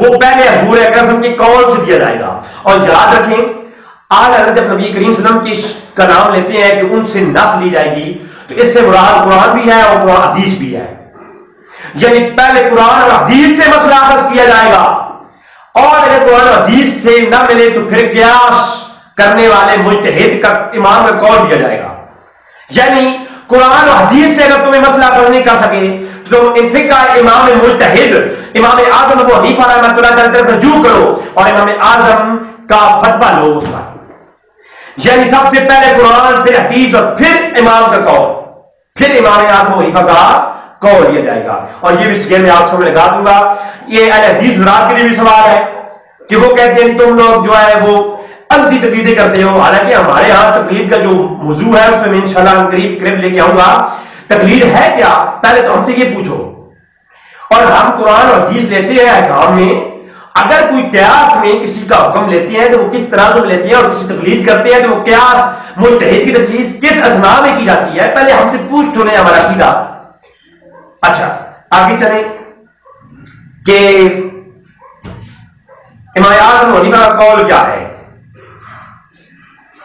وہ پہلے حضور اکرم کی قول سے دیا جائے گا. اور یاد رکھیں آج حضرت جب نبی کریم صلی اللہ علیہ وسلم کا نام لیتے ہیں کہ ان سے نس لی جائے گی تو اس سے مراد قرآن بھی ہے اور قرآن حدیث بھی ہے. یعنی پہلے قرآن اور حدیث سے مسئلہ اخذ کیا جائے گا اور اگر قرآن اور حدیث سے نہ ملے تو پھر قیاس کرنے والے مجتہد کا امام کا قول دیا جائے گا. یعنی قرآن اور حدیث سے اگر تمہیں مسئلہ اخذ نہیں کر سکے تو تم فقہ امام مجتہد امام اعظم ابو حنیفہ رحمۃ اللہ تعالی طرف رجوع کرو اور امام اعظم کا فتویٰ لو اس کا. یعنی سب سے پہلے قرآن پھر حدیث اور پھر امام کا قول پھر امام اعظم ابو حنیفہ کا قول لیا جائے گا. اور یہ بھی سکیل میں آپ سمجھ لگا دوں گا. یہ اہل حدیث حضرات کے لیے بھی سوال ہے کہ وہ کہتے ہیں تم لوگ جو ہے وہ انتی تقلیدیں کرتے ہو. حالانکہ ہمارے یہاں تقلید کا جو موضوع ہے اس میں انشاءاللہ قریب لے کے آؤں گا. تقلید ہے کیا پہلے تو ہم سے یہ پوچھو. اور ہم قرآن اور حدیث لیتے ہیں احکام میں. اگر کوئی قیاس میں کسی کا حکم لیتے ہیں تو وہ کس طرح سے لیتے ہیں اور کسی تقلید کرتے ہیں تو وہ قیاس مجتہد کی تقلید کس اسنا میں کی جاتی ہے پہلے ہم سے پوچھ تو لیں ہمارا عقیدہ. اچھا آگے چلیں کہ امام اعظم ابو حنیفہ کا قول کیا ہے.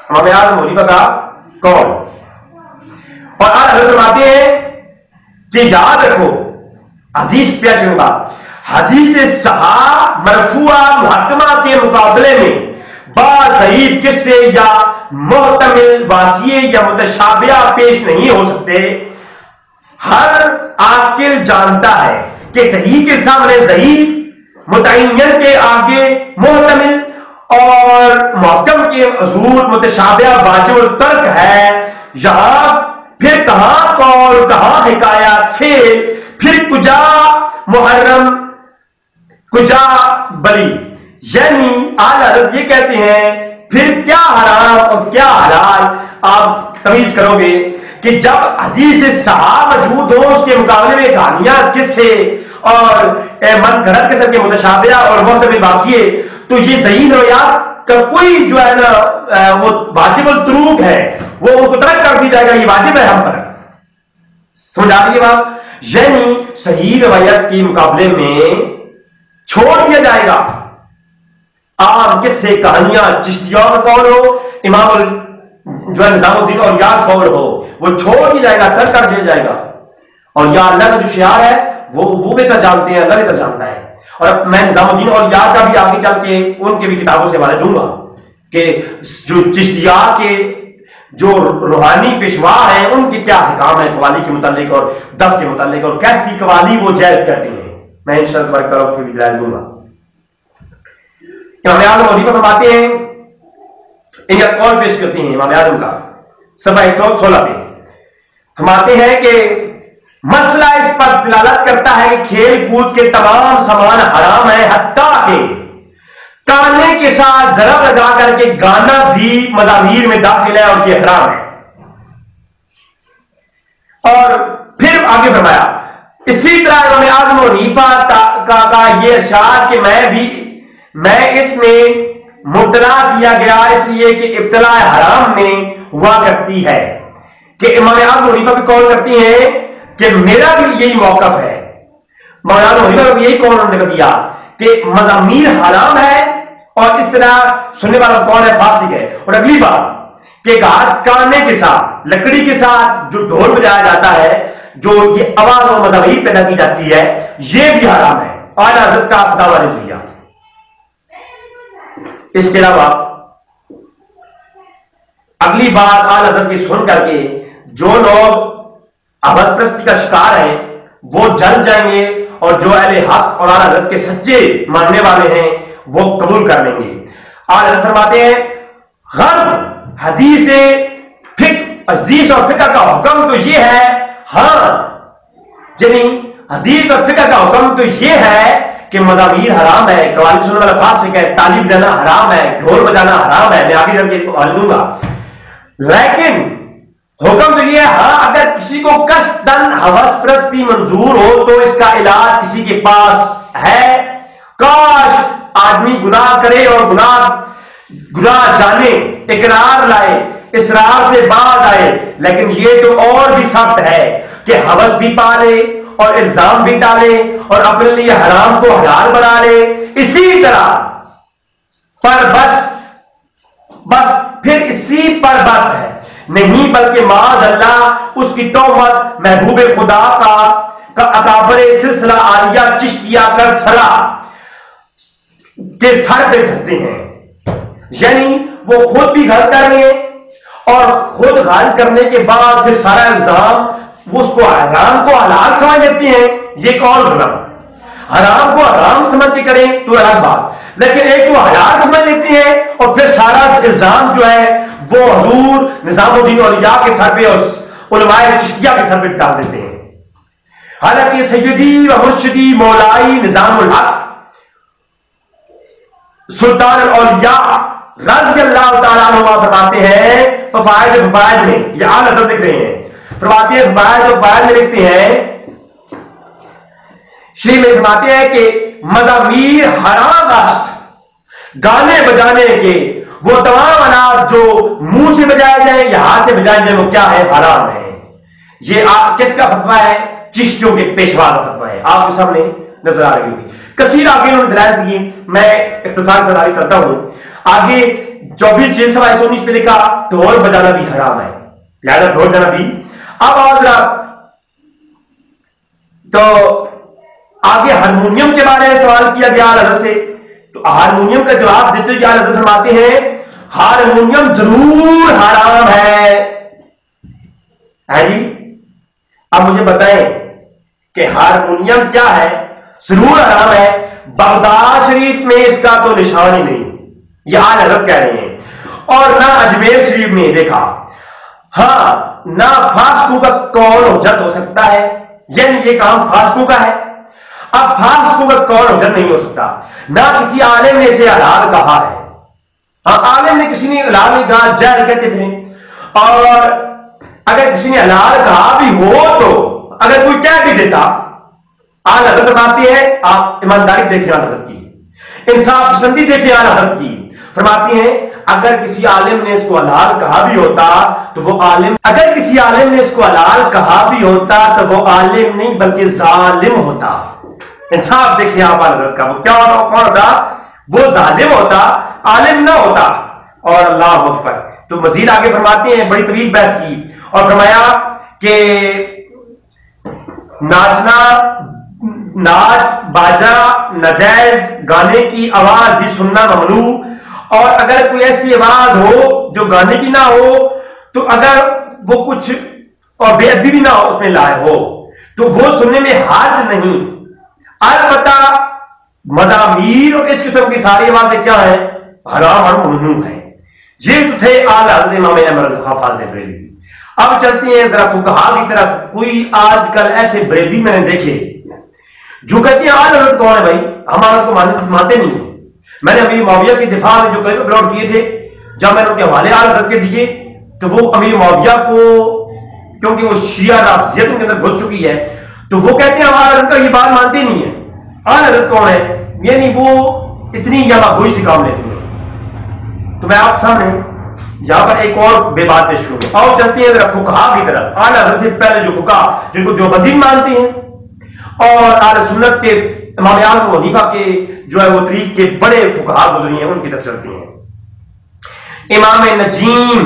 امام اعظم ابو حنیفہ کا قول اور آج حضرت فرماتے ہیں کہ یاد رکھو حدیث پہ چلوں گا. حدیث صحیح مرفوعہ محکمہ کے مقابلے میں بعض ضعیف قصے یا محتمل واقعے یا متشابہہ پیش نہیں ہو سکتے. ہر عاقل جانتا ہے کہ صحیح کے سامنے ضعیف متعین کے آگے محتمل اور محکم کے حضور متشابہہ واجب الترک ہے. یہاں پھر کہاں قول کہاں حکایات پھر کجا محرم کجا بلی. یعنی اعلی حضرت یہ کہتے ہیں پھر کیا حرام اور کیا حلال آپ تمیز کرو گے کہ جب حدیث صحیح موجود ہو اس کے مقابلے میں کہانیاں قصے اور من گھڑت قسم کے متشابہہ اور محتمل واقعے تو یہ ضعیف روایات کا کوئی جو ہے نا وہ واجب التروک ہے وہ ترک کر دی جائے گا. یہ واجب ہے ہم پر. سمجھا دیجیے بات. یعنی صحیح روایت کے مقابلے میں چھوڑ دیا جائے گا عام قصے کہانیاں چشتیوں کا قول ہو امام جو ہے نظام الدین اور یا قول ہو وہ چھوڑ دیا جائے گا ترک کر دیا جائے گا. اور یا اللہ کا جو شعار ہے وہ بہتر جانتے ہیں اللہ بہتر جانتا ہے. اور میں نظام الدین اور یا کا بھی آگے چل کے ان کے بھی کتابوں سے حوالے دوں گا کہ جو چشتیات کے جو روحانی پیشوا ہیں ان کے کیا احکام ہیں قوالی کے متعلق اور دف کے متعلق اور کیسی قوالی وہ جائز کرتے ہیں. میں انشاءاللہ تبارک تعالیٰ اس کے بھی دلائل دوں گا. امام اعظم ابو حنیفہ فرماتے ہیں ان کا قول پیش کرتے ہیں امام اعظم کا صفحہ 116 پہ فرماتے ہیں کہ مسئلہ اس پر دلالت کرتا ہے کہ کھیل کود کے تمام سامان حرام ہے حتیٰ کہ گانے کے ساتھ ضرب لگا کر کے گانا بھی مضامیر میں داخل ہے اور یہ حرام ہے. اور پھر آگے فرمایا اسی طرح امام اعظم ابو حنیفہ کا یہ ارشاد کہ میں اس میں مبتلا کیا گیا اس لیے کہ ابتلا حرام میں ہوا کرتی ہے. کہ امام اعظم ابو حنیفہ بھی قول کرتی ہیں کہ میرا بھی یہی موقف ہے. امام اعظم ابو حنیفہ بھی یہی قول انہوں نے دیا کہ مضامیر حرام ہے اور اس طرح سننے والا کون ہے فاسق ہے. اور اگلی بات کہ گانے کے ساتھ لکڑی کے ساتھ جو ڈھول بجایا جاتا ہے جو یہ آواز اور مضامیر پیدا کی جاتی ہے یہ بھی حرام ہے. اعلیٰ حضرت کا فتاویٰ رضویہ. اس کے علاوہ اگلی بات اعلیٰ حضرت کی سن کر کے جو لوگ حوث پرستی کا شکار ہیں وہ جل جائیں گے اور جو اہل حق اور اعلیٰ حضرت کے سچے ماننے والے ہیں وہ قبول کر لیں گے. اعلیٰ حضرت فرماتے ہیں غرض حدیث حدیث اور فقہ کا حکم تو یہ ہے ہاں یعنی حدیث اور فقہ کا حکم تو یہ ہے کہ مضامیر حرام ہے قوالی سننے والا فاسق ہے تعلیم دینا حرام ہے ڈھول بجانا حرام ہے. میں آگے چل کے دوں گا. لیکن حکم تو یہ ہے ہاں اگر کسی کو قصدن حوث پرستی منظور ہو تو اس کا علاج کسی کے پاس ہے. کاش آدمی گناہ کرے اور گناہ جانے اقرار لائے اصرار سے باز آئے. لیکن یہ تو اور بھی سخت ہے کہ حوث بھی پالے اور الزام بھی ڈالے اور اپنے لیے حرام کو حلال بنا لے، اسی طرح پر بس پھر اسی پر بس ہے نہیں، بلکہ معاذ اللہ اس کی تہمت محبوب خدا کا اکابر سلسلہ عالیہ چشتیہ کرسرا کے سر پہ دھرتے ہیں، یعنی وہ خود بھی غلط کر رہے ہیں اور خود غلط کرنے کے بعد پھر سارا الزام وہ اس کو حرام کو حلال سمجھ لیتے ہیں۔ یہ کون ظلم؟ حرام کو حرام سمجھ کے کریں تو الگ بات، لیکن ایک تو حلال سمجھ لیتے ہیں اور پھر سارا الزام جو ہے وہ حضور نظام الدین اولیاء کے سر پہ اور علماء چشتیہ کے سر پہ ڈال دیتے ہیں، حالانکہ سیدی و مرشدی مولائی نظام الحق سلطان الاولیاء رضی اللہ تعالیٰ عنہ فرماتے ہیں فوائد میں، یہ اعلیٰ حضرت لکھ رہے ہیں، فرماتے ہیں فوائد میں لکھتے ہیں، شریف میں فرماتے ہیں کہ مزامیر حرام است، گانے بجانے کے وہ تمام آلات جو منہ سے بجائے جائیں یا ہاتھ سے بجائے جائیں وہ کیا ہے؟ حرام ہے۔ یہ کس کا فتویٰ ہے؟ چشتیوں کے پیشوا کا فتویٰ ہے، آپ کے سامنے نظر آ رہی ہوگی۔ کثیر آگے انہوں نے دلائل دی، میں اختصار سے آگے کرتا ہوں۔ آگے 24 جلد صفحہ 119 پہ لکھا ڈھول بجانا بھی حرام ہے، لہذا ڈھول بجانا بھی۔ اب آگے تو آگے ہارمونیم کے بارے میں سوال کیا گیا حضرت سے، تو ہارمونیم کا جواب دیتے ہوئے حضرت فرماتے ہیں ہارمونیم ضرور حرام ہے جی۔ اب مجھے بتائیں کہ ہارمونیم کیا ہے؟ ضرور حرام ہے، بغداد شریف میں اس کا تو نشان ہی نہیں، یہ آج حضرت کہہ رہے ہیں، اور نہ اجمیر شریف میں دیکھا، ہاں نہ فاسقوں کا قول حجت ہو سکتا ہے، یعنی یہ کام فاسقوں کا ہے۔ اب فاسقوں کا قول حجت نہیں ہو سکتا، نہ کسی عالم نے اسے حلال کہا ہے، ہاں عالم نے کسی نے حلال نہیں کہا، جہل کہتے تھے، اور اگر کسی نے حلال کہا بھی ہو تو اگر کوئی کہہ بھی دیتا، آج حضرت فرماتی ہے، آپ ایمانداری دیکھیں آج حضرت کی، انصاف پسندی دیکھیں آج حضرت کی، فرماتی ہیں اگر کسی عالم نے اس کو حلال کہا بھی ہوتا تو وہ عالم، اگر کسی عالم نے اس کو حلال کہا بھی ہوتا تو وہ عالم نہیں بلکہ ظالم ہوتا۔ انصاف دیکھیں آپ حضرت کا، وہ کیا ہوتا؟ کون ہوتا؟ وہ ظالم ہوتا، عالم نہ ہوتا۔ اور اللہ اکبر، تو مزید آگے فرماتے ہیں، بڑی طویل بحث کی اور فرمایا کہ ناچ باجا ناجائز، گانے کی آواز بھی سننا ممنوع، اور اگر کوئی ایسی آواز ہو جو گانے کی نہ ہو تو اگر وہ کچھ اور بے ادبی بھی نہ ہو اس میں لائے ہو تو وہ سننے میں حرج نہیں، البتہ مزامیر اور اس قسم کی ساری آوازیں کیا ہیں؟ حرام اور ممنوع ہیں۔ یہ تو تھے اعلی حضرت امام احمد رضا خان فاضل بریلوی۔ اب چلتے ہیں ذرا فقہا کی طرف۔ کوئی آج کل ایسے بریلوی میں نے دیکھے جو کہتے ہیں اعلی حضرت کون ہے بھائی، ہم حضرت کو مانتے نہیں ہیں۔ میں نے امیر معاویہ کے دفاع میں جو کلمے اپلوڈ کیے تھے، جب میں نے ان کے حوالے اعلی حضرت کے دیے تو وہ امیر معاویہ کو، کیونکہ وہ شیعہ رافضیت ان کے اندر گھس چکی ہے، تو وہ کہتے ہیں اعلی حضرت کا یہ بات مانتے نہیں ہیں۔ اعلی حضرت کون ہے؟ یعنی وہ اتنی یاوہ سی کام لیتے ہیں۔ تو میں آپ سامنے یہاں پر ایک اور بے بات پیش کروں گا۔ اور چلتے ہیں ذرا فقہا کی طرف۔ اعلی حضرت سے پہلے جو فقہا جن کو دیوبندی مانتے ہیں اور اہل سنت کے امام اعظم ابو حنیفہ کے جو ہے وہ طریق کے بڑے فقہا گزری ہیں، ان کی طرف چلتے ہیں۔ امام نجیم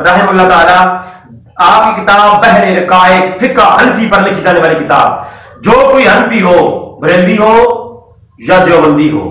رحمہ اللہ تعالی، آپ کی کتاب بحر رقائق فقہ حنفی پر لکھی جانے والی کتاب، جو کوئی حنفی ہو، بریلوی ہو یا دیوبندی ہو،